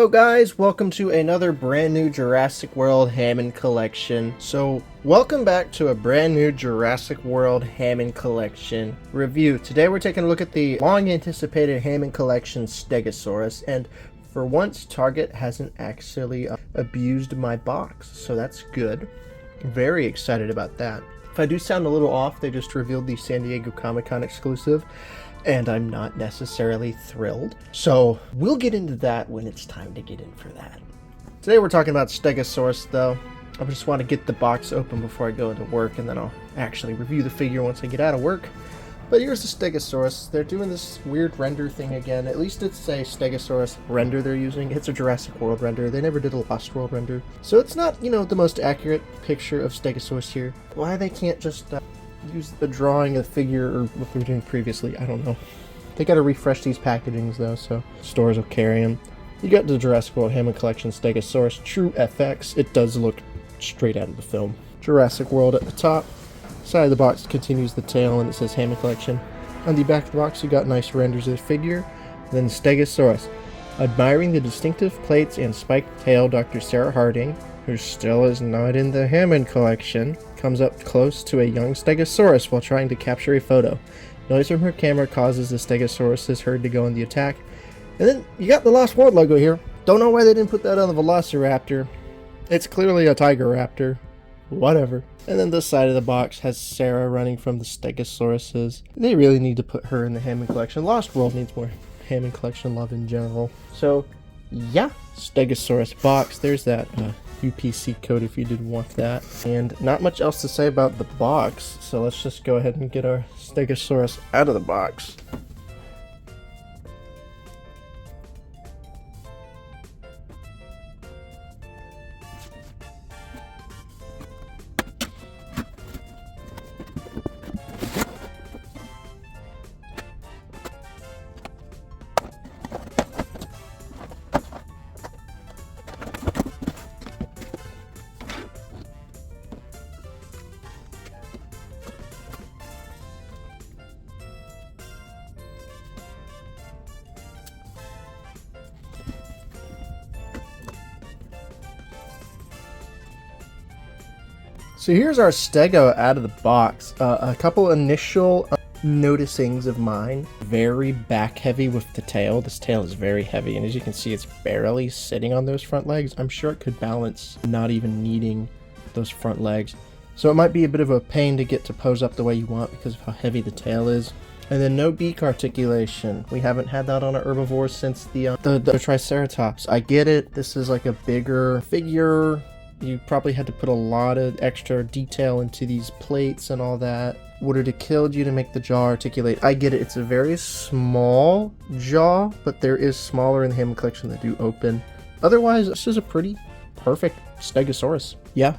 Hello guys, welcome to another brand new Jurassic World Hammond Collection. So, welcome back to a brand new Jurassic World Hammond Collection review. Today we're taking a look at the long anticipated Hammond Collection Stegosaurus, and for once Target hasn't actually abused my box, so that's good. Very excited about that. If I do sound a little off, they just revealed the San Diego Comic-Con exclusive, and I'm not necessarily thrilled. So we'll get into that when it's time to get in for that. Today we're talking about Stegosaurus though. I just want to get the box open before I go into work, and then I'll actually review the figure once I get out of work. But here's the Stegosaurus. They're doing this weird render thing again. At least it's a Stegosaurus render they're using. It's a Jurassic World render. They never did a Lost World render. So it's not, the most accurate picture of Stegosaurus here. Why they can't just use the drawing of the figure or what they were doing previously, I don't know. They gotta refresh these packagings though, so stores will carry them. You got the Jurassic World Hammond Collection Stegosaurus True FX. It does look straight out of the film. Jurassic World at the top. Side of the box continues the tail and it says Hammond Collection. On the back of the box you got nice renders of the figure. And then Stegosaurus. Admiring the distinctive plates and spiked tail, Dr. Sarah Harding, who still is not in the Hammond Collection, comes up close to a young Stegosaurus while trying to capture a photo. Noise from her camera causes the Stegosaurus' herd to go on the attack. And then you got the Lost World logo here. Don't know why they didn't put that on the Velociraptor. It's clearly a Tiger Raptor. Whatever. And then this side of the box has Sarah running from the Stegosauruses. They really need to put her in the Hammond Collection. Lost World needs more Hammond Collection love in general. So, yeah. Stegosaurus box. There's that UPC code if you did want that. And not much else to say about the box, so let's just go ahead and get our Stegosaurus out of the box. So here's our Stego out of the box. A couple initial noticings of mine. Very back heavy with the tail. This tail is very heavy, and as you can see it's barely sitting on those front legs. I'm sure it could balance not even needing those front legs. So it might be a bit of a pain to get to pose up the way you want because of how heavy the tail is. And then no beak articulation. We haven't had that on an herbivore since the Triceratops. I get it. This is like a bigger figure. You probably had to put a lot of extra detail into these plates and all that. Would it have killed you to make the jaw articulate? I get it. It's a very small jaw, but there is smaller in the Hammond Collection that do open. Otherwise, this is a pretty perfect Stegosaurus. Yeah.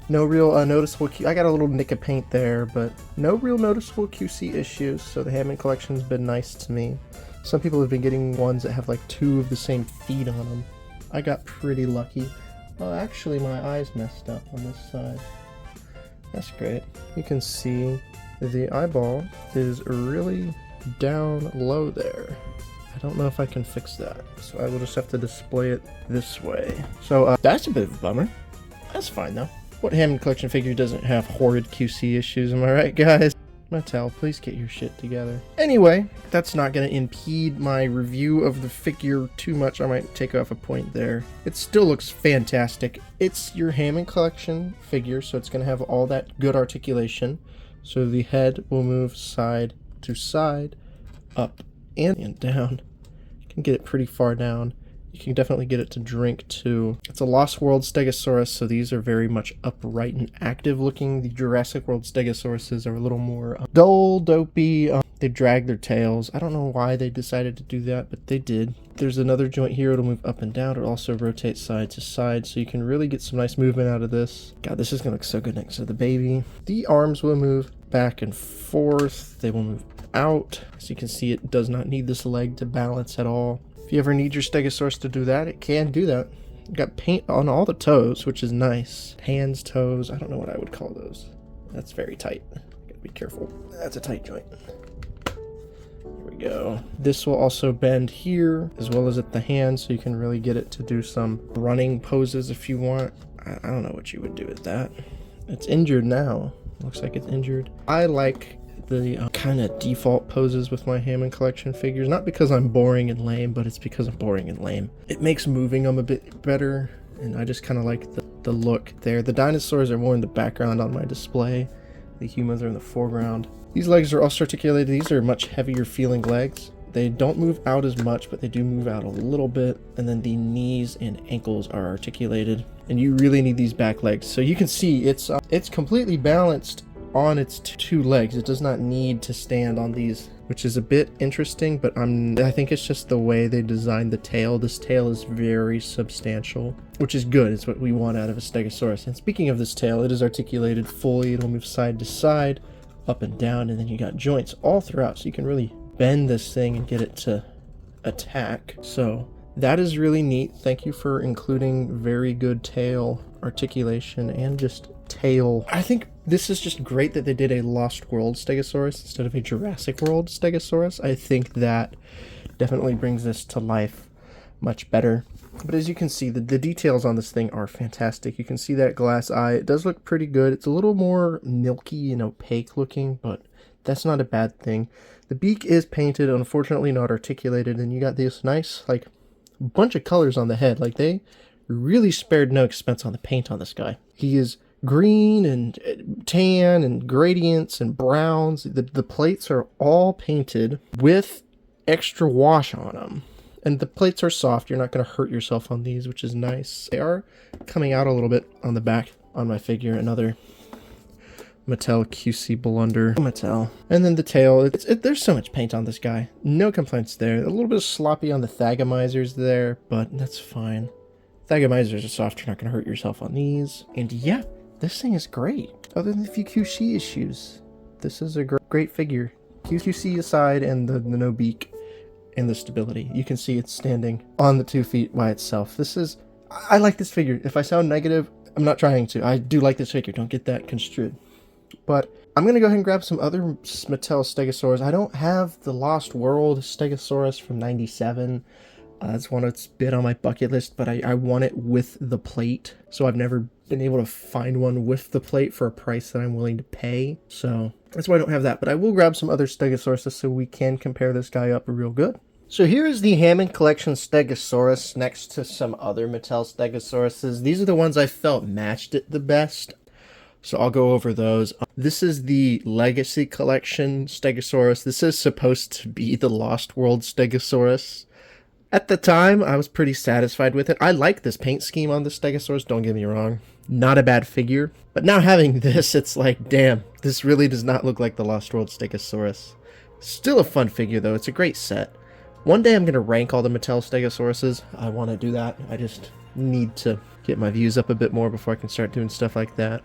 No real noticeable I got a little nick of paint there, but no real noticeable QC issues, so the Hammond Collection's been nice to me. Some people have been getting ones that have like two of the same feet on them. I got pretty lucky. Oh, actually my eye's messed up on this side. That's great. You can see the eyeball is really down low there. I don't know if I can fix that, so I will just have to display it this way. So that's a bit of a bummer. That's fine though. What Hammond Collection figure doesn't have horrid QC issues, am I right, guys? Mattel, please get your shit together. Anyway, that's not going to impede my review of the figure too much. I might take off a point there. It still looks fantastic. It's your Hammond Collection figure, so it's going to have all that good articulation. So the head will move side to side, up and down. You can get it pretty far down. You can definitely get it to drink too. It's a Lost World Stegosaurus, so these are very much upright and active looking. The Jurassic World Stegosauruses are a little more dull, dopey. They drag their tails. I don't know why they decided to do that, but they did. There's another joint here. It'll move up and down. It'll also rotate side to side, so you can really get some nice movement out of this. God, this is going to look so good next to the baby. The arms will move back and forth. They will move out. As you can see, it does not need this leg to balance at all. If you ever need your Stegosaurus to do that, it can do that. You got paint on all the toes, which is nice. Hands, toes, I don't know what I would call those. That's very tight. Gotta be careful. That's a tight joint. Here we go. This will also bend here as well as at the hand, so you can really get it to do some running poses if you want. I don't know what you would do with that. It's injured now. Looks like it's injured. I like the kind of default poses with my Hammond Collection figures, not because I'm boring and lame, but it's because I'm boring and lame. It makes moving them a bit better, and I just kind of like the look there. The dinosaurs are more in the background on my display. The humans are in the foreground. These legs are also articulated. These are much heavier feeling legs. They don't move out as much, but they do move out a little bit. And then the knees and ankles are articulated. And you really need these back legs. So you can see it's completely balanced on its two legs. It does not need to stand on these, which is a bit interesting, but I think it's just the way they designed the tail. This tail is very substantial, which is good. It's what we want out of a Stegosaurus. And speaking of this tail, it is articulated fully. It'll move side to side, up and down, and then you got joints all throughout, so you can really bend this thing and get it to attack. So that is really neat. Thank you for including very good tail articulation and just tail. I think this is just great that they did a Lost World Stegosaurus instead of a Jurassic World Stegosaurus. I think that definitely brings this to life much better. But as you can see, the details on this thing are fantastic. You can see that glass eye. It does look pretty good. It's a little more milky and opaque looking, but that's not a bad thing. The beak is painted, unfortunately not articulated, and you got this nice, like, bunch of colors on the head. Like, they really spared no expense on the paint on this guy. He is green and tan and gradients and browns. The plates are all painted with extra wash on them. And the plates are soft. You're not going to hurt yourself on these, which is nice. They are coming out a little bit on the back on my figure. Another Mattel QC blunder. Mattel. And then the tail. There's so much paint on this guy. No complaints there. A little bit sloppy on the Thagomizers there, but that's fine. Thagomizers are soft. You're not going to hurt yourself on these. And yeah, this thing is great. Other than a few QC issues, this is a great figure. QC aside and the no beak and the stability. You can see it's standing on the 2 feet by itself. I like this figure. If I sound negative, I'm not trying to. I do like this figure. Don't get that construed. But I'm going to go ahead and grab some other Mattel Stegosaurus. I don't have the Lost World Stegosaurus from '97. That's one that's been on my bucket list, but I want it with the plate. So I've never been able to find one with the plate for a price that I'm willing to pay. So that's why I don't have that. But I will grab some other Stegosauruses so we can compare this guy up real good. So here is the Hammond Collection Stegosaurus next to some other Mattel Stegosauruses. These are the ones I felt matched it the best. So I'll go over those. This is the Legacy Collection Stegosaurus. This is supposed to be the Lost World Stegosaurus. At the time, I was pretty satisfied with it. I like this paint scheme on the Stegosaurus, don't get me wrong. Not a bad figure. But now having this, it's like, damn, this really does not look like the Lost World Stegosaurus. Still a fun figure, though. It's a great set. One day I'm going to rank all the Mattel Stegosauruses. I want to do that. I just need to get my views up a bit more before I can start doing stuff like that.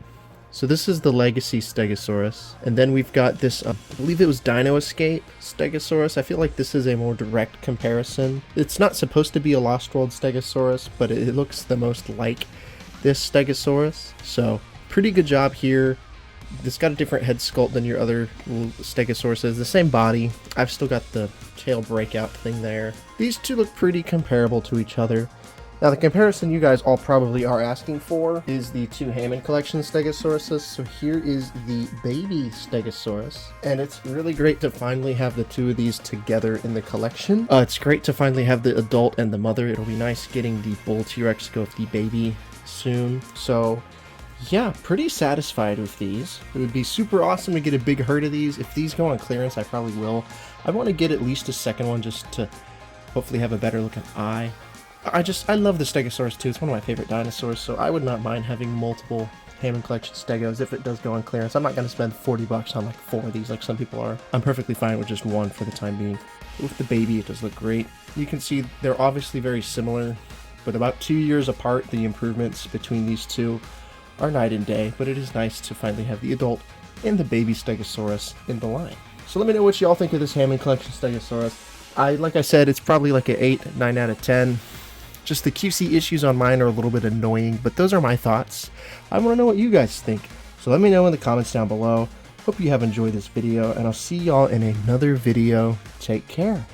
So this is the Legacy Stegosaurus. And then we've got this, I believe it was Dino Escape Stegosaurus. I feel like this is a more direct comparison. It's not supposed to be a Lost World Stegosaurus, but it looks the most like this Stegosaurus. So pretty good job here. It's got a different head sculpt than your other Stegosauruses. The same body. I've still got the tail breakout thing there. These two look pretty comparable to each other. Now, the comparison you guys all probably are asking for is the two Hammond Collection Stegosauruses. So here is the baby Stegosaurus, and it's really great to finally have the two of these together in the collection. It's great to finally have the adult and the mother. It'll be nice getting the bull T-Rex to go with the baby soon. So yeah, pretty satisfied with these. It would be super awesome to get a big herd of these. If these go on clearance, I probably will. I want to get at least a second one just to hopefully have a better looking eye. I love the Stegosaurus too. It's one of my favorite dinosaurs, so I would not mind having multiple Hammond Collection Stegos if it does go on clearance. I'm not going to spend $40 on like 4 of these like some people are. I'm perfectly fine with just one for the time being. With the baby, it does look great. You can see they're obviously very similar, but about 2 years apart. The improvements between these two are night and day, but it is nice to finally have the adult and the baby Stegosaurus in the line. So let me know what y'all think of this Hammond Collection Stegosaurus. Like I said, it's probably like an 8, 9 out of 10. Just the QC issues on mine are a little bit annoying, but those are my thoughts. I want to know what you guys think, so let me know in the comments down below. Hope you have enjoyed this video, and I'll see y'all in another video. Take care.